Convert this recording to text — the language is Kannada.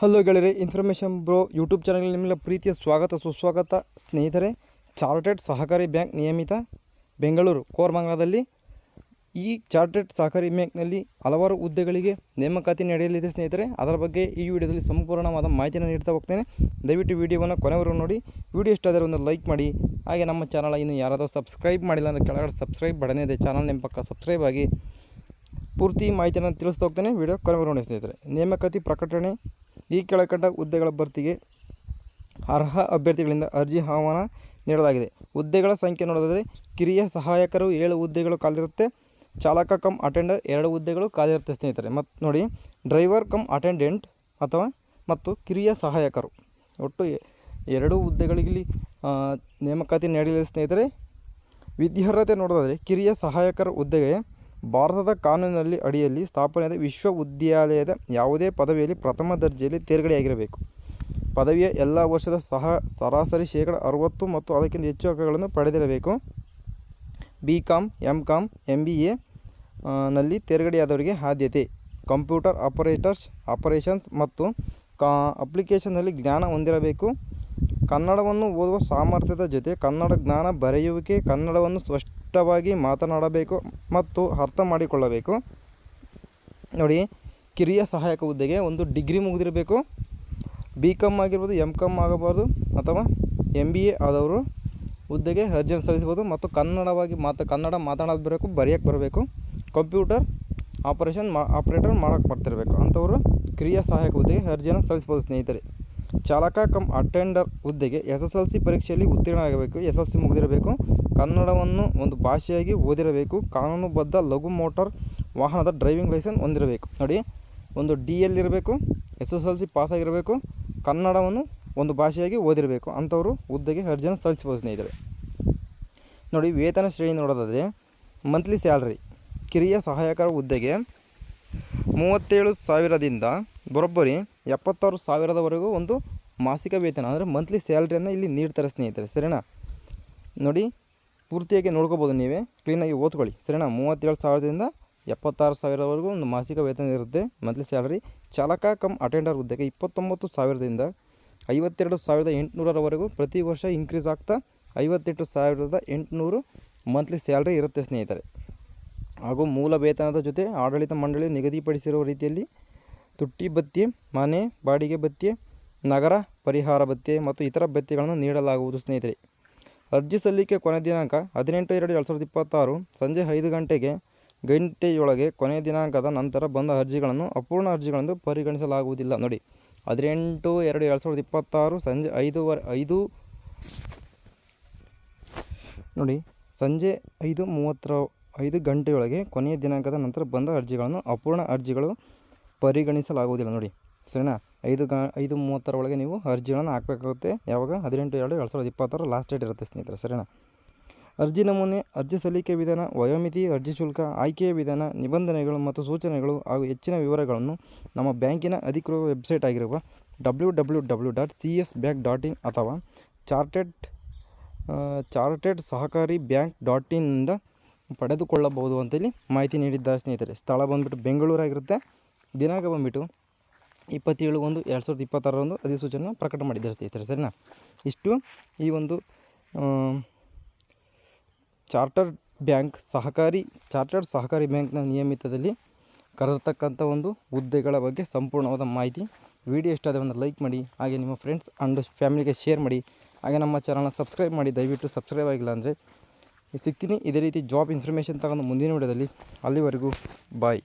ಹಲೋ ಗೆಳೆಯರೆ, ಇನ್ಫಾರ್ಮೇಷನ್ ಬ್ರೋ ಯೂಟ್ಯೂಬ್ ಚಾನಲ್ಗೆ ನಿಮ್ಮೆಲ್ಲ ಪ್ರೀತಿಯ ಸ್ವಾಗತ ಸುಸ್ವಾಗತ. ಸ್ನೇಹಿತರೆ, ಚಾರ್ಟೆಡ್ ಸಹಕಾರಿ ಬ್ಯಾಂಕ್ ನಿಯಮಿತ ಬೆಂಗಳೂರು ಕೋರಮಂಗಲದಲ್ಲಿ ಈ ಚಾರ್ಟೆಡ್ ಸಹಕಾರಿ ಬ್ಯಾಂಕ್ನಲ್ಲಿ ಹಲವಾರು ಹುದ್ದೆಗಳಿಗೆ ನೇಮಕಾತಿ ನಡೆಯಲಿದೆ ಸ್ನೇಹಿತರೆ. ಅದರ ಬಗ್ಗೆ ಈ ವಿಡಿಯೋದಲ್ಲಿ ಸಂಪೂರ್ಣವಾದ ಮಾಹಿತಿಯನ್ನು ನೀಡ್ತಾ ಹೋಗ್ತೇನೆ. ದಯವಿಟ್ಟು ವಿಡಿಯೋವನ್ನು ಕೊನೆವರೆಗೂ ನೋಡಿ. ವಿಡಿಯೋ ಇಷ್ಟ ಆದರೆ ಒಂದು ಲೈಕ್ ಮಾಡಿ. ಹಾಗೆ ನಮ್ಮ ಚಾನಲ್ ಇನ್ನು ಯಾರಾದರೂ ಸಬ್ಸ್ಕ್ರೈಬ್ ಮಾಡಿಲ್ಲ ಅಂದರೆ ಕೆಳಗಡೆ ಸಬ್ಸ್ಕ್ರೈಬ್ ಬಟನ್ ಇದೆ, ಚಾನಲ್ ನಿಮ್ಮ ಪಕ್ಕ ಸಬ್ಸ್ಕ್ರೈಬ್ ಆಗಿ ಪೂರ್ತಿ ಮಾಹಿತಿಯನ್ನು ತಿಳಿಸ್ತಾ ಹೋಗ್ತೇನೆ. ವಿಡಿಯೋ ಕೊನೆವರೆಗೂ ನೋಡಿ ಸ್ನೇಹಿತರೆ. ನೇಮಕಾತಿ ಪ್ರಕಟಣೆ. ಈ ಕೆಳಕಂಡ ಹುದ್ದೆಗಳ ಭರ್ತಿಗೆ ಅರ್ಹ ಅಭ್ಯರ್ಥಿಗಳಿಂದ ಅರ್ಜಿ ಆಹ್ವಾನ ನೀಡಲಾಗಿದೆ. ಹುದ್ದೆಗಳ ಸಂಖ್ಯೆ ನೋಡೋದಾದರೆ ಕಿರಿಯ ಸಹಾಯಕರು 7 ಹುದ್ದೆಗಳು ಖಾಲಿರುತ್ತೆ. ಚಾಲಕ ಕಮ್ ಅಟೆಂಡರ್ 2 ಹುದ್ದೆಗಳು ಖಾಲಿರುತ್ತೆ ಸ್ನೇಹಿತರೆ. ಮತ್ತು ನೋಡಿ, ಡ್ರೈವರ್ ಕಮ್ ಅಟೆಂಡೆಂಟ್ ಮತ್ತು ಕಿರಿಯ ಸಹಾಯಕರು ಒಟ್ಟು 2 ಹುದ್ದೆಗಳಿಗೆ ನೇಮಕಾತಿ ನೀಡಲಿದೆ ಸ್ನೇಹಿತರೆ. ವಿದ್ಯಾರ್ಹತೆ ನೋಡೋದಾದರೆ ಕಿರಿಯ ಸಹಾಯಕರ ಹುದ್ದೆಗೆ ಭಾರತದ ಕಾನೂನಿನಲ್ಲಿ ಅಡಿಯಲ್ಲಿ ಸ್ಥಾಪನೆಯಾದ ವಿಶ್ವವಿದ್ಯಾಲಯದ ಯಾವುದೇ ಪದವಿಯಲ್ಲಿ ಪ್ರಥಮ ದರ್ಜೆಯಲ್ಲಿ ತೇರ್ಗಡೆಯಾಗಿರಬೇಕು. ಪದವಿಯ ಎಲ್ಲ ವರ್ಷದ ಸರಾಸರಿ ಶೇಕಡ 60 ಮತ್ತು ಅದಕ್ಕಿಂತ ಹೆಚ್ಚು ಅಂಕಗಳನ್ನು ಪಡೆದಿರಬೇಕು. BCom, MCom, MBA ನಲ್ಲಿ ತೇರ್ಗಡೆಯಾದವರಿಗೆ ಆದ್ಯತೆ. ಕಂಪ್ಯೂಟರ್ ಆಪರೇಷನ್ಸ್ ಮತ್ತು ಅಪ್ಲಿಕೇಶನ್ನಲ್ಲಿ ಜ್ಞಾನ ಹೊಂದಿರಬೇಕು. ಕನ್ನಡವನ್ನು ಓದುವ ಸಾಮರ್ಥ್ಯದ ಜೊತೆ ಕನ್ನಡ ಜ್ಞಾನ, ಬರೆಯುವಿಕೆ, ಕನ್ನಡವನ್ನು ಸ್ಪಷ್ಟವಾಗಿ ಮಾತನಾಡಬೇಕು ಮತ್ತು ಅರ್ಥ ಮಾಡಿಕೊಳ್ಳಬೇಕು. ನೋಡಿ, ಕಿರಿಯ ಸಹಾಯಕ ಹುದ್ದೆಗೆ ಒಂದು ಡಿಗ್ರಿ ಮುಗಿದಿರಬೇಕು. BCom ಆಗಿರ್ಬೋದು, MCom ಆಗಬಾರ್ದು ಅಥವಾ MBA ಆದವರು ಹುದ್ದೆಗೆ ಅರ್ಜಿಯನ್ನು ಸಲ್ಲಿಸಬಹುದು. ಮತ್ತು ಕನ್ನಡ ಮಾತನಾಡೋದು ಬರಬೇಕು, ಬರೆಯೋಕ್ಕೆ ಬರಬೇಕು. ಕಂಪ್ಯೂಟರ್ ಆಪರೇಟರ್ ಮಾಡೋಕ್ಕೆ ಬರ್ತಿರಬೇಕು. ಅಂಥವರು ಕಿರಿಯ ಸಹಾಯಕ ಹುದ್ದೆಗೆ ಅರ್ಜಿಯನ್ನು ಸಲ್ಲಿಸ್ಬೋದು ಸ್ನೇಹಿತರೆ. ಚಾಲಕ ಕಮ್ ಅಟೆಂಡರ್ ಹುದ್ದೆಗೆ SSLC ಪರೀಕ್ಷೆಯಲ್ಲಿ ಉತ್ತೀರ್ಣರಾಗಬೇಕು. SSLC ಮುಗಿದಿರಬೇಕು. ಕನ್ನಡವನ್ನು ಒಂದು ಭಾಷೆಯಾಗಿ ಓದಿರಬೇಕು. ಕಾನೂನುಬದ್ಧ ಲಘು ಮೋಟಾರ್ ವಾಹನದ ಡ್ರೈವಿಂಗ್ ಲೈಸೆನ್ಸ್ ಹೊಂದಿರಬೇಕು. ನೋಡಿ, ಒಂದು DL ಇರಬೇಕು, SSLC ಪಾಸಾಗಿರಬೇಕು, ಕನ್ನಡವನ್ನು ಒಂದು ಭಾಷೆಯಾಗಿ ಓದಿರಬೇಕು. ಅಂಥವರು ಹುದ್ದೆಗೆ ಅರ್ಜಿಯನ್ನು ಸಲ್ಲಿಸಬಹುದು ಸ್ನೇಹಿತರೆ. ನೋಡಿ, ವೇತನ ಶ್ರೇಣಿ ನೋಡೋದಾದರೆ ಮಂತ್ಲಿ ಸ್ಯಾಲ್ರಿ ಕಿರಿಯ ಸಹಾಯಕರ ಹುದ್ದೆಗೆ 37,000ದಿಂದ ಬರೋಬ್ಬರಿ 76,000ವರೆಗೂ ಒಂದು ಮಾಸಿಕ ವೇತನ ಅಂದರೆ ಮಂತ್ಲಿ ಸ್ಯಾಲ್ರಿಯನ್ನು ಇಲ್ಲಿ ನೀಡ್ತಾರೆ ಸ್ನೇಹಿತರೆ. ಸರಿನಾ? ನೋಡಿ, ಪೂರ್ತಿಯಾಗಿ ನೋಡ್ಕೋಬೋದು, ನೀವೇ ಕ್ಲೀನಾಗಿ ಓದ್ಕೊಳ್ಳಿ. ಸರಿನಾ? 37,000ದಿಂದ 76,000ವರೆಗೂ ಒಂದು ಮಾಸಿಕ ವೇತನ ಇರುತ್ತೆ, ಮಂತ್ಲಿ ಸ್ಯಾಲ್ರಿ. ಚಾಲಕ ಕಮ್ ಅಟೆಂಡರ್ ಹುದ್ದೆಗೆ 29,000ದಿಂದ 52,800ರವರೆಗೂ ಪ್ರತಿ ವರ್ಷ ಇನ್ಕ್ರೀಸ್ ಆಗ್ತಾ 58,800 ಮಂತ್ಲಿ ಸ್ಯಾಲ್ರಿ ಇರುತ್ತೆ ಸ್ನೇಹಿತರೆ. ಹಾಗೂ ಮೂಲ ವೇತನದ ಜೊತೆ ಆಡಳಿತ ಮಂಡಳಿ ನಿಗದಿಪಡಿಸಿರುವ ರೀತಿಯಲ್ಲಿ ತುಟ್ಟಿ ಭತ್ಯೆ, ಮನೆ ಬಾಡಿಗೆ ಭತ್ಯೆ, ನಗರ ಪರಿಹಾರ ಭತ್ಯೆ ಮತ್ತು ಇತರ ಭತ್ಯೆಗಳನ್ನು ನೀಡಲಾಗುವುದು ಸ್ನೇಹಿತರೆ. ಅರ್ಜಿ ಸಲ್ಲಿಕೆ ಕೊನೆಯ ದಿನಾಂಕ 18/2/2026 ಸಂಜೆ 5 ಗಂಟೆಯೊಳಗೆ. ಕೊನೆಯ ದಿನಾಂಕದ ನಂತರ ಬಂದ ಅರ್ಜಿಗಳನ್ನು ಅಪೂರ್ಣ ಅರ್ಜಿಗಳೆಂದು ಪರಿಗಣಿಸಲಾಗುವುದಿಲ್ಲ. ನೋಡಿ, 18/2/2026 ಸಂಜೆ 5 ಗಂಟೆಯೊಳಗೆ ಕೊನೆಯ ದಿನಾಂಕದ ನಂತರ ಬಂದ ಅರ್ಜಿಗಳನ್ನು ಅಪೂರ್ಣ ಅರ್ಜಿಗಳು ಪರಿಗಣಿಸಲಾಗುವುದಿಲ್ಲ. ನೋಡಿ, ಸರಿನಾ? 5:30 ಒಳಗೆ ನೀವು ಅರ್ಜಿಗಳನ್ನು ಹಾಕಬೇಕಾಗುತ್ತೆ. ಯಾವಾಗ? 18/2/2026 ಲಾಸ್ಟ್ ಡೇಟ್ ಇರುತ್ತೆ ಸ್ನೇಹಿತರೆ. ಸರಿನಾ? ಅರ್ಜಿ ನಮೂನೆ, ಅರ್ಜಿ ಸಲ್ಲಿಕೆ ವಿಧಾನ, ವಯೋಮಿತಿ, ಅರ್ಜಿ ಶುಲ್ಕ, ಆಯ್ಕೆಯ ವಿಧಾನ, ನಿಬಂಧನೆಗಳು ಮತ್ತು ಸೂಚನೆಗಳು ಹಾಗೂ ಹೆಚ್ಚಿನ ವಿವರಗಳನ್ನು ನಮ್ಮ ಬ್ಯಾಂಕಿನ ಅಧಿಕೃತ ವೆಬ್ಸೈಟ್ ಆಗಿರುವ www.csbank.in ಅಥವಾ ಚಾರ್ಟೆಡ್ ಸಹಕಾರಿ ಬ್ಯಾಂಕ್.in ನಿಂದ ಪಡೆದುಕೊಳ್ಳಬಹುದು ಅಂತೇಳಿ ಮಾಹಿತಿ ನೀಡಿದ್ದಾರೆ ಸ್ನೇಹಿತರೆ. ಸ್ಥಳ ಬಂದುಬಿಟ್ಟು ಬೆಂಗಳೂರಾಗಿರುತ್ತೆ. ದಿನಾಂಕ ಬಂದುಬಿಟ್ಟು 27/1/2026 ಅಧಿಸೂಚನೆ ಪ್ರಕಟ ಮಾಡಿದ್ದಾರೆ ಸ್ನೇಹಿತರೆ. ಸರಿನಾ? ಇಷ್ಟು ಈ ಒಂದು ಚಾರ್ಟೆಡ್ ಸಹಕಾರಿ ಬ್ಯಾಂಕ್ನ ನಿಯಮಿತದಲ್ಲಿ ಕರೆತಕ್ಕಂಥ ಒಂದು ಹುದ್ದೆಗಳ ಬಗ್ಗೆ ಸಂಪೂರ್ಣವಾದ ಮಾಹಿತಿ. ವಿಡಿಯೋ ಇಷ್ಟ ಆದರೆ ಒಂದು ಲೈಕ್ ಮಾಡಿ. ಹಾಗೆ ನಿಮ್ಮ ಫ್ರೆಂಡ್ಸ್ ಆ್ಯಂಡ್ ಫ್ಯಾಮಿಲಿಗೆ ಶೇರ್ ಮಾಡಿ. ಹಾಗೆ ನಮ್ಮ ಚಾನಲ್ನ ಸಬ್ಸ್ಕ್ರೈಬ್ ಮಾಡಿ. ದಯವಿಟ್ಟು ಸಬ್ಸ್ಕ್ರೈಬ್ ಆಗಿಲ್ಲ ಅಂದರೆ ಸಿಗ್ತೀನಿ ಇದೇ ರೀತಿ ಜಾಬ್ ಇನ್ಫಾರ್ಮೇಷನ್ ತಗೊಂಡು ಮುಂದಿನ ವಿಡಿಯೋದಲ್ಲಿ. ಅಲ್ಲಿವರೆಗೂ ಬಾಯ್.